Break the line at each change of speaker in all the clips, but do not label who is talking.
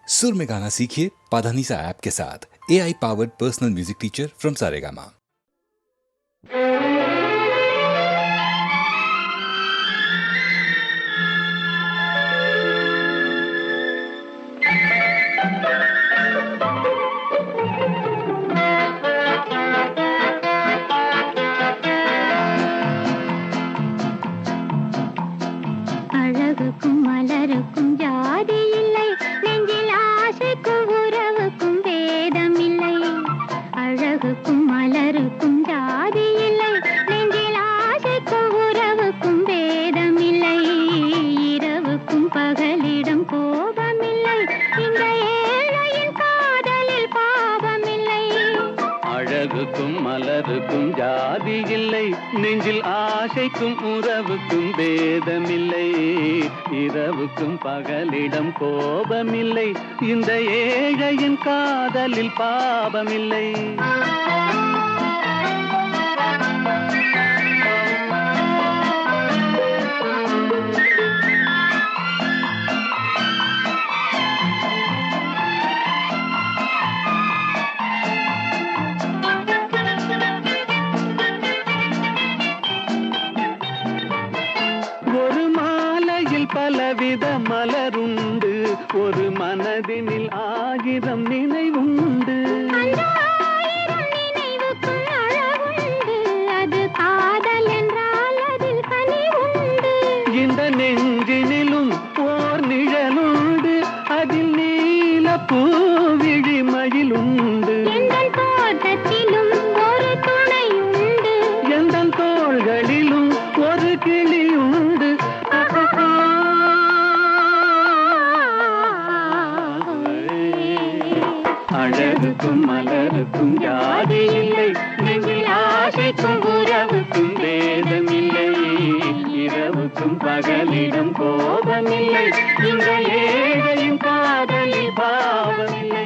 सुर में गाना सीखिए पाधानीसा ऐप के साथ। AI powered personal music teacher from Saregama.
அழகுக்கும் மலருக்கும் ஜாதி இல்லை, நெஞ்சில் ஆசைக்கும் உறவுக்கும் பேதம் இல்லை. அழகுக்கும் மலருக்கும் ஜாதி இல்லை, நெஞ்சில் ஆசைக்கும் உறவுக்கும் பேதம் இல்லை. இரவுக்கும் பகலிடம் கோபமில்லை, இந்த ஏழையின் காதலில் பாவமில்லை.
அழகுக்கும் மலருக்கும் ஜாதி இல்லை, நெஞ்சில் ஆசைக்கும் உறவுக்கும் பேதமில்லை. இரவுக்கும் பகலிடம் கோபமில்லை, இந்த ஏழையின் காதலில் பாவமில்லை. பலவித மலருண்டு, ஒரு மனதினில் ஆயிரம் நினைவுண்டு.
அது காதல் என்றால் அதில் கனிவுண்டு.
இந்த நெஞ்சினிலும் ஓர் நிழலுண்டு, அதில் நீல பூவிழிமயிலுண்டு.
எங்கள் தோட்டத்திலும் ஒரு துணையுண்டு,
எங்கள் தோள்களிலும் ஒரு கிளியுண்டு. அழகுக்கும் மலருக்கும் ஜாதி இல்லை, நெஞ்சில் ஆசைக்கும் உறவுக்கும் பேதமில்லை. இரவுக்கும் பகலிடம் கோபமில்லை, இந்த ஏழையின் காதலில் பாவமில்லை.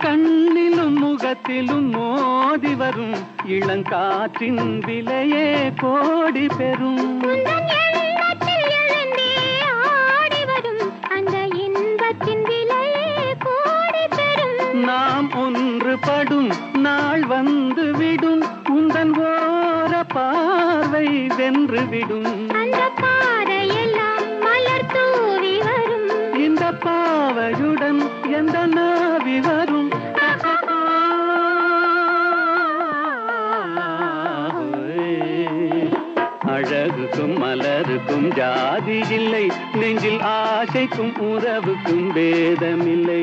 கண்ணிலும் முகத்திலும் மோதி வரும் இளங்காற்றின் விலையே கோடி பெறும்.
அந்த இன்பத்தின் விலையே கோடி பெறும்.
நாம் ஒன்றுபடும் நாள் வந்து விடும், உந்தன் ஓர பார்வை வென்று விடும்.
அந்த பாறையெல்லாம் மலர் தூவி வரும்,
இந்த பாவையுடன் எந்த நாவி வரும். அழகுக்கும் மலருக்கும் ஜாதி இல்லை, நெஞ்சில் ஆசைக்கும் உறவுக்கும் பேதமில்லை.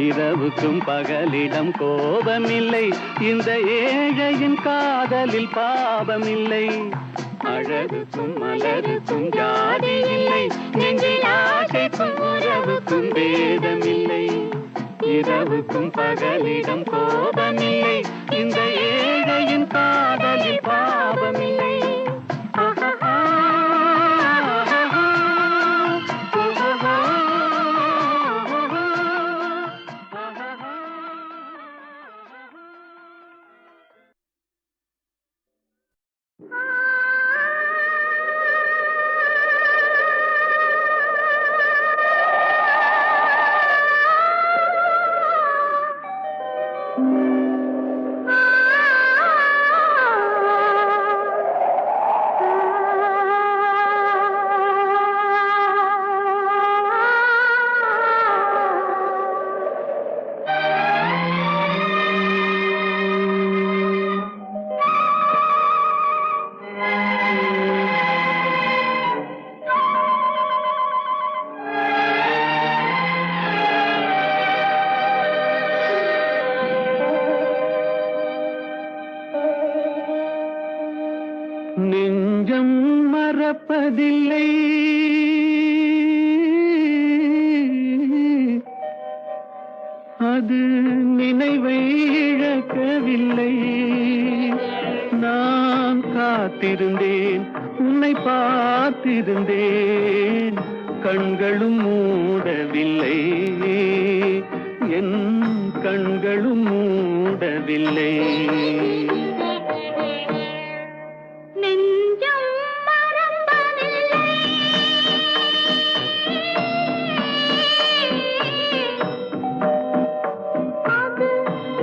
இரவுக்கும் பகலிடம் கோபமில்லை, இந்த ஏழையின் காதலில் பாவமில்லை. அழகுக்கும் மலருக்கும் ஜாதி இல்லை, நெஞ்சில் ஆசைக்கும் உறவுக்கும் பேதமில்லை. இரவுக்கும் பகலிடம் கோபமில்லை, இந்த ஏழையின் காதலில் பாவமில்லை. நெஞ்சம் மறப்பதில்லை, அது நினைவை இழக்கவில்லை. நான் காத்திருந்தேன் உன்னை பார்த்திருந்தேன் கண்களும் மூடவில்லை என் கண்களும் மூடவில்லை
நெஞ்சம் மறப்பதில்லை அது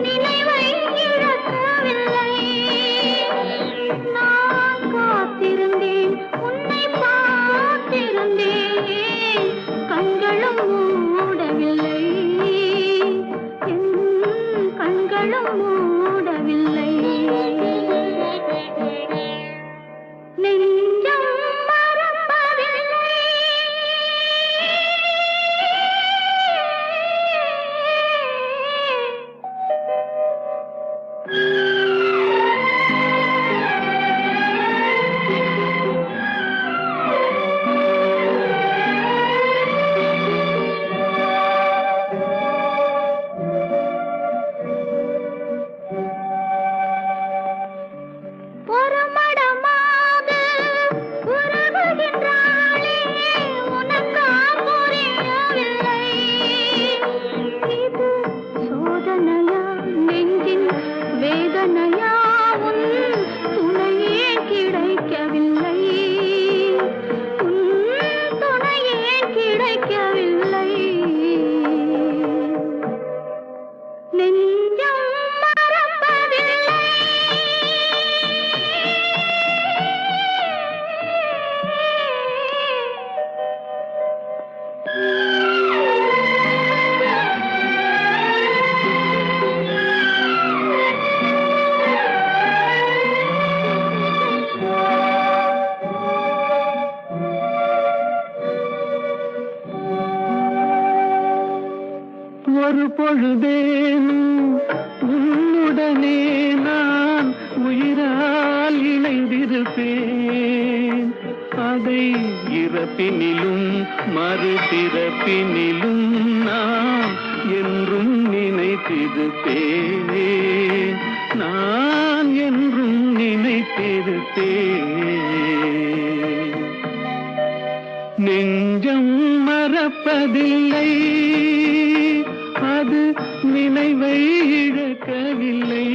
நினைவை இழக்கவில்லை நான் காத்திருந்தேன் உன்னை பார்த்திருந்தேன் கண்களும் மூடவில்லை என் கண்களும் மூடவில்லை நெஞ்சம் மறப்பதில்லை ஒரு மடமாக உறவுகின்றாளே உனக்கா புரியவில்லை இது சோதனையா நெஞ்சின் வேதனையா உன் துணையே கிடைக்கவில்லை உன் துணையே கிடைக்கவில்லை நெஞ்சம் மறப்பதில்லை
ஒரு பொழுதேனும் உன்னுடனே நான் உயிரால் இணைந்திருப்பேன் அதை இறப்பினிலும் மறுபிறப்பினிலும் நான் என்றும் நினைத்திருப்பேன் நான் என்றும் நினைத்திருப்பேன் நெஞ்சம் மறப்பதில்லை அது நினைவை இழக்கவில்லை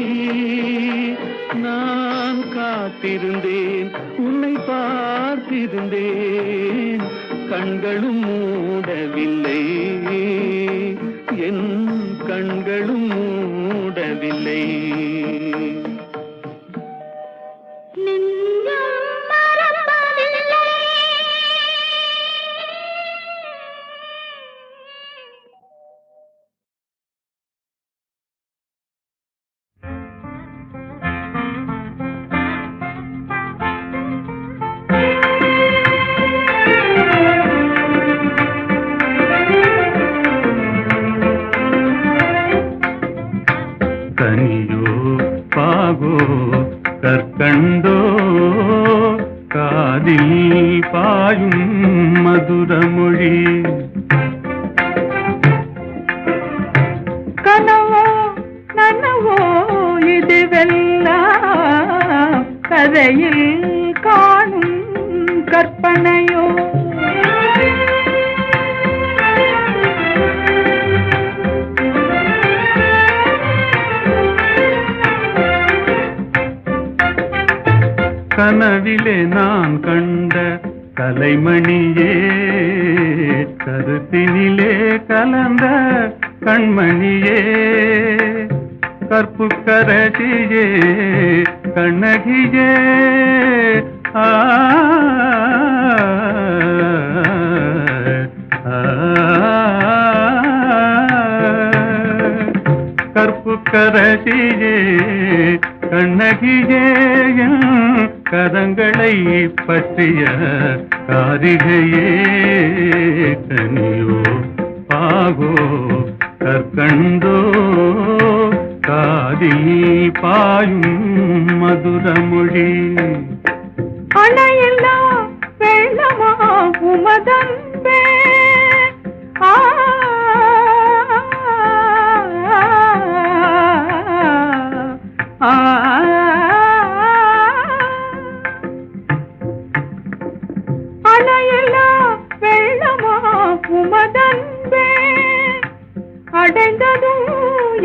நான் காத்திருந்தேன் உன்னை பார்த்திருந்தேன் கண்களும் மூடவில்லை என் கண்களும் மூடவில்லை
நெஞ்சம் மறப்பதில்லை
கனியோ பாகோ கற்கண்டோ காதில் பாயும் மதுரமொழி
கனவோ நனவோ இதுவெல்லாம் கதையில் காணும் கற்பனையோ
கனவிலே நான் கண்ட கலைமணியே கருத்தினிலே கலந்த கண்மணியே கற்புக்கரசியே கண்ணகியே ஆ கற்புக்கரசியே கண்ணகியே கரங்களை பற்றிய காரிகையே கனியோ பாகோ கற்கண்டோ காதில் பாயும் மதுரமொழி
அணையில்லா வெள்ளமா உமதன்பே ஆ ஆ உமதன்பே அடைந்ததும்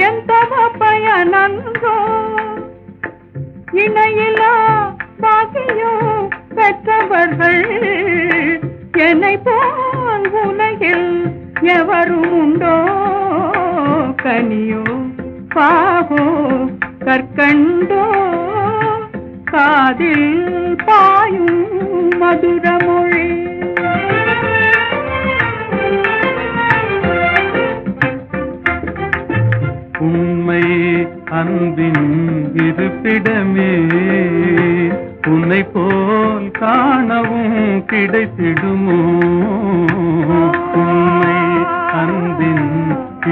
எந்தவ பயனன்றோ இணையிலா பாக்கியம் பெற்றவர்கள் என்னை போல் உலகில் எவரும் உண்டோ கனியோ பாகோ கற்கண்டோ காதில் பாயும் மதுரமொழி
உண்மை அன்பின் இருப்பிடமே உன்னை போல் காணவும் கிடைத்திடுமோ உண்மை அன்பின்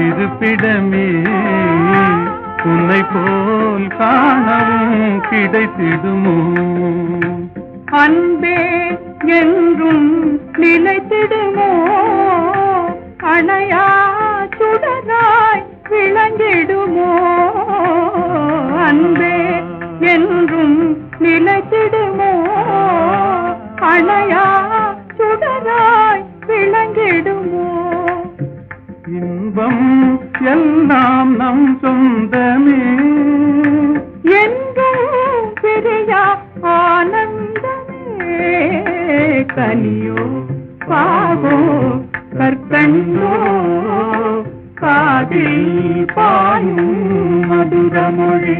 இருப்பிடமே உன்னை போல் காணவும் கிடைத்திடுமோ
அன்பே என்றும் நிலைத்திடுமோ அணையா சுடராய் விளங்கிடுமோ அன்பே என்றும் நிலைத்திடுமோ அணையா சுடராய் விளங்கிடுமோ
இன்பம் எல்லாம் நம் சொந்தமே
என்றும் பிரியா ஆனந்தமே கனியோ பாகோ கற்கண்டோ காதில் பாயும் மதுரமொழி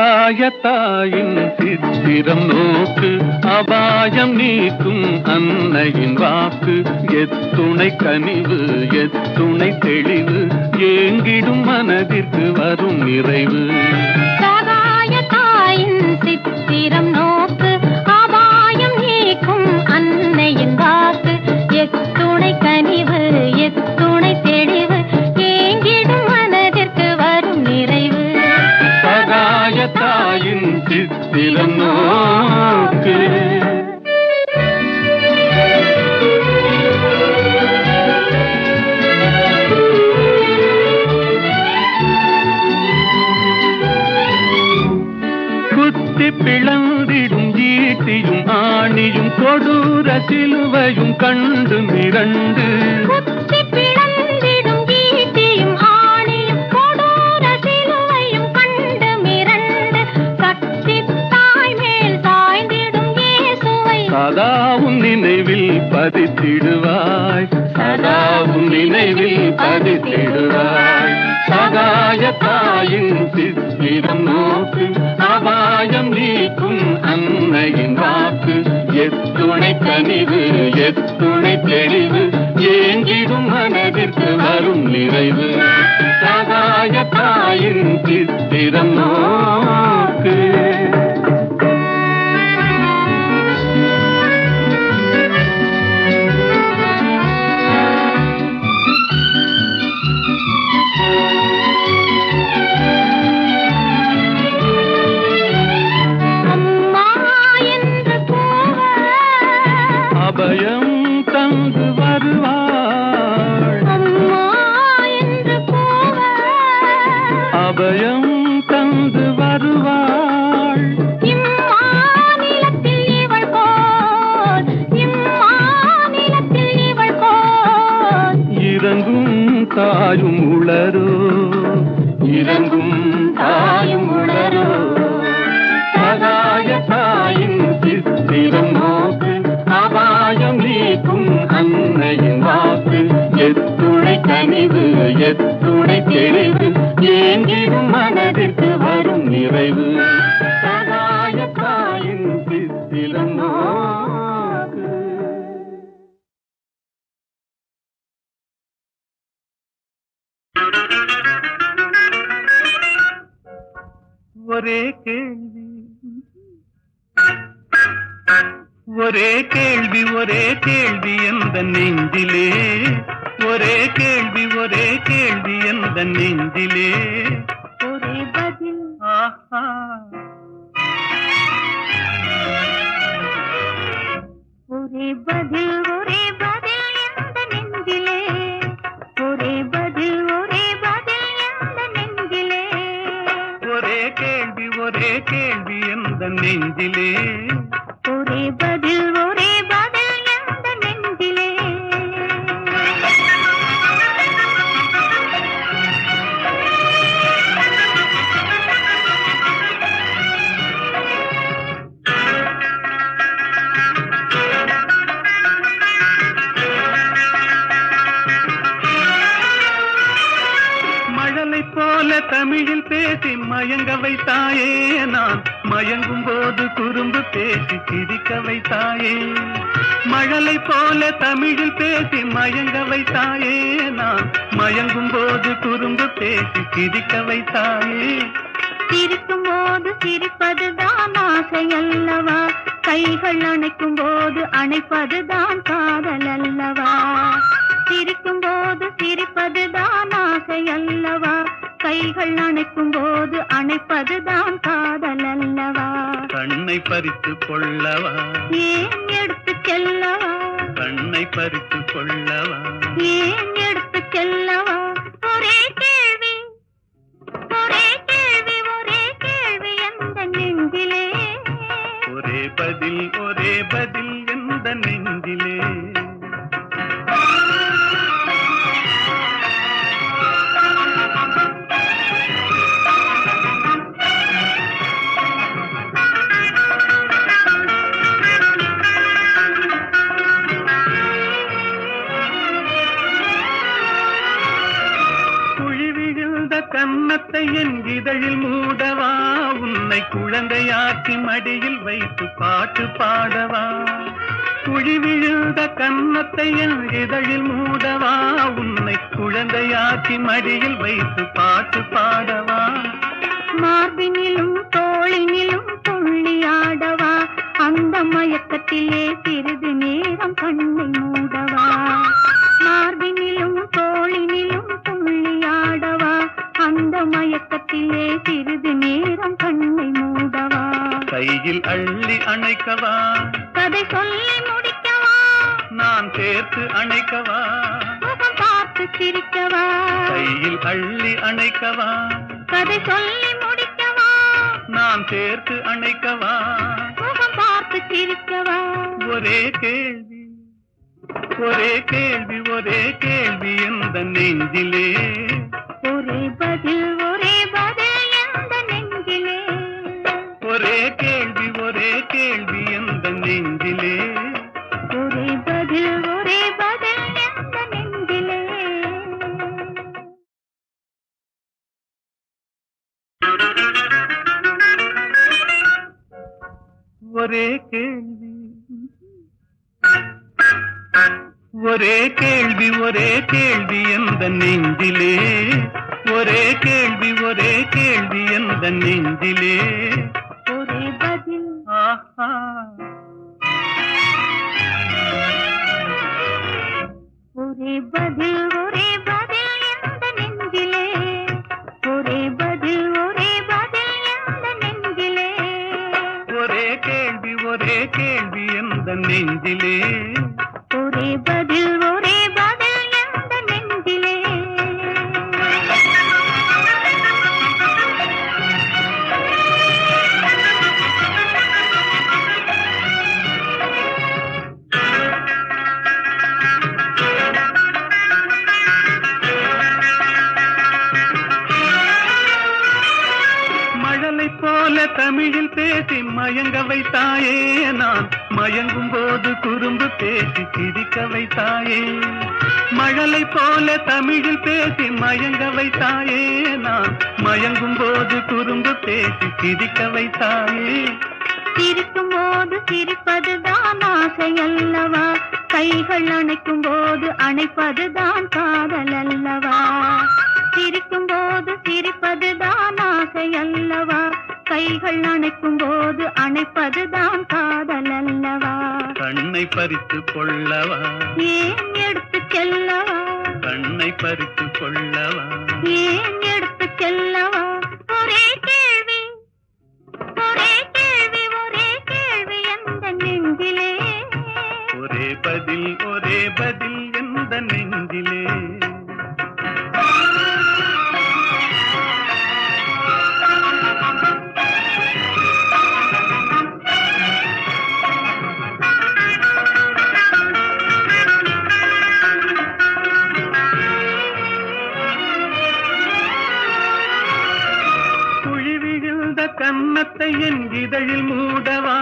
சகாயத்தாயின் சித்திரம் நோக்கு அபாயம் நீக்கும் அன்னையின் வாக்கு எத்துணை கனிவு எத்துணை தெளிவு ஏங்கிடும் மனதிற்கு வரும் நிறைவு
சகாயத்தாயின் சித்திரம் நோக்கு அபாயம் நீக்கும் அன்னையின் வாக்கு எத்துணை கனிவு எத்துணை தெளிவு ஏங்கிடும் மனதிற்கு வரும் நிறைவு
சகாயத்தாயின் சித்திரம் நோக்கு குத்தி பிளந்திடும் ஈட்டியும் ஆணியும் கொடூர சிலுவையும் கண்டு மிரண்டு
குத்தி பிளந்திடும் ஈட்டியும் ஆணியும் கொடூர சிலுவையும் கண்டு மிரண்டு சக்தி தாய் மேல் சாய்ந்திடும் இயேசுவை
சதாவும் நினைவில் பதித்திடுவாய் சதாவும் நினைவில் பதித்திடுவாய் சகாயத்தாயின் சித்திரம் நோக்கு அபாயம் நீக்கும் அன்னையின் வாக்கு எத்துணை கனிவு எத்துணை தெளிவு ஏங்கிடும் மனதிற்கு வரும் நிறைவு சகாயத்தாயின் சித்திரம் நோக்கு அபயம் தந்து வருவாள்
அம்மா என்று
அபயம் தந்து வருவாள்
இம்மாநிலத்தில் இவள் போல் இம்மாநிலத்தில் இவள் போல்
இறங்கும் தாயும் உளரோ இறங்கும் தாயும் உளரோ சகாய தாயின் சித்திரம் நோக்கு அபாயம் நீக்கும் அன்னையின் வாக்கு எத்துணை கனிவு எத்துணை தெளிவு ஏங்கிடும் மனதிற்கு வரும் நிறைவு சகாய தாயின் சித்திரம் நோக்கு ஒரே கேள்வி ஒரே கேள்வி ஒரே கேள்வி எந்த நெஞ்சிலே ஒரே கேள்வி எந்த நெஞ்சிலே
ஒரே பதில்
ஆஹா ஒரே கேள்வி எந்த நெஞ்சிலே
ஒரே பதில் எந்த நெஞ்சிலே.
மழலை போல தமிழில் பேசி மயங்க வைத்தாயே, நான் மயங்கும் போது குறும்பு பேசி சிரிக்க வைத்தாயே. மழலை போல தமிழில் பேசி மயங்க வைத்தாயே, நான் மயங்கும் போது குறும்பு பேசி சிரிக்க வைத்தாயே.
சிரிக்கும் போது சிரிப்பதுதான் ஆசை அல்லவா, கைகள் அணைக்கும் போது அணைப்பதுதான் காதல் அல்லவா. சிரிக்கும் போது சிரிப்பதுதான் ஆசை அல்லவா, கைகள் அணைக்கும் போது அணைப்பதுதான் காதல் அல்லவா.
கண்ணை பறித்து கொள்ளவா,
ஏன் எடுத்து செல்லவா,
கண்ணை பறித்து கொள்ளவா,
ஏன் எடுத்து செல்லவா. ஒரே கேள்வி ஒரே கேள்வி ஒரே கேள்வி எந்த நெஞ்சிலே.
ஒரே பதில் எந்த நெஞ்சிலே. கன்னத்தை என் இதழில் மூடவா, உன்னை குழந்தையாக்கி மடியில் வைத்து பாட்டு பாடவா. குழி விழுந்த கன்னத்தை என் இதழில் மூடவா, உன்னை குழந்தையாக்கி மடியில் வைத்து பாட்டு பாடவா.
மார்பினிலும் தோளினிலும் துள்ளியாடவா, அந்த மயக்கத்திலே சிறிது நேரம் கண்ணை மூடவா. மார்பினிலும் தோளினிலும் துள்ளியாடவா, அந்த மயக்கத்திலே சிறிது நேரம் கண்ணை மூடவா.
கையில் அள்ளி அணைக்கவா,
கதை சொல்லி முடிக்கவா,
நான் சேர்த்து அணைக்கவா,
முகம் பார்த்து சிரிக்கவா.
கையில் அள்ளி அணைக்கவா,
கதை சொல்லி முடிக்கவா,
நான் சேர்த்து அணைக்கவா.
முகம் பார்த்து சிரிக்கவா.
ஒரே கேள்வி ஒரே கேள்வி எந்த நெஞ்சிலே.
ஒரே பதில் எந்த நெஞ்சிலே.
ஒரே கேள்வி எந்த நெஞ்சிலே.
ஒரே பதில் எந்த நெஞ்சிலே.
ஒரே கேள்வி ஒரே கேள்வி எந்த நெஞ்சிலே. ஒரே கேள்வி எந்த நெஞ்சிலே.
ஒரே பதில்
ஆஹா
ஒரே பதில் எந்த நெஞ்சிலே. ஒரே பதில் எந்த நெஞ்சிலே.
ஒரே கேள்வி எந்த நெஞ்சிலே.
ஒரே பதில் எந்த நெஞ்சிலே.
மழலை போல தமிழில் பேசி மயங்க வைத்தாயே, நான் மயங்கும் போது குறும்பு பேசி சிரிக்க வைத்தாயே. மழலை போல தமிழில் பேசி மயங்க வைத்தாயே, நான் மயங்கும் போது குறும்பு பேசி சிரிக்க வைத்தாயே.
சிரிக்கும் போது சிரிப்பதுதான் ஆசை அல்லவா, கைகள் அணைக்கும் போது அணைப்பதுதான் காதல் அல்லவா. சிரிக்கும் போது சிரிப்பதுதான் ஆசை அல்லவா, கைகள் அணைக்கும் போது அணைப்பதுதான் காதல் அல்லவா.
கண்ணை பறித்து கொள்ளவா,
ஏன் எடுத்து செல்லவா,
கண்ணை பறித்து கொள்ளவா,
ஏன் எடுத்து செல்லவா. ஒரே கேள்வி எந்த நெஞ்சிலே.
ஒரே பதில் எந்த நெஞ்சிலே. கன்னத்தை என் இதழில் மூடவா,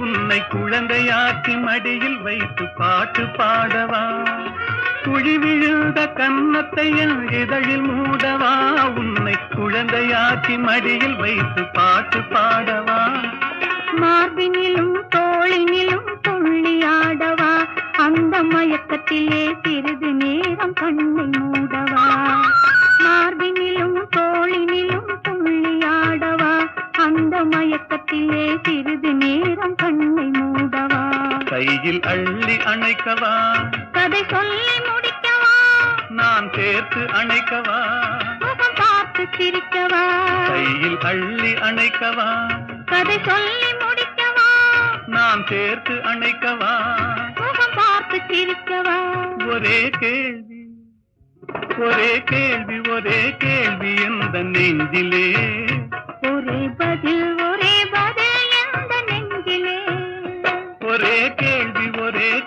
உன்னை குழந்தையாக்கி மடியில் வைத்து பாட்டு பாடவா. குழி விழுந்த கன்னத்தை என் இதழில் மூடவா, உன்னை குழந்தையாக்கி மடியில் வைத்து பாட்டு பாடவா.
மார்பினிலும் தோளினிலும் துள்ளியாடவா, அந்த மயக்கத்திலே சிறிது நேரம் கண்ணை மூடவா. மார்பினிலும் தோளினிலும் துள்ளியாடவா, அந்த மயக்கத்திலே சிறிது நேரம் கண்ணை மூடவா.
கையில் அள்ளி அணைக்கவா,
கதை சொல்லி முடிக்கவா,
நான் சேர்த்து அணைக்கவா.
முகம் பார்த்து சிரிக்கவா,
கையில் அள்ளி அணைக்கவா,
கதை சொல்லி முடிக்கவா,
நான் சேர்த்து அணைக்கவா.
முகம் பார்த்து சிரிக்கவா.
ஒரே கேள்வி ஒரே கேள்வி ஒரே கேள்வி எந்த நெஞ்சிலே,
ஒரே பதில் எந்த நெஞ்சிலே.
ஒரே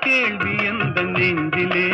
கேள்வி எந்த நெஞ்சிலே.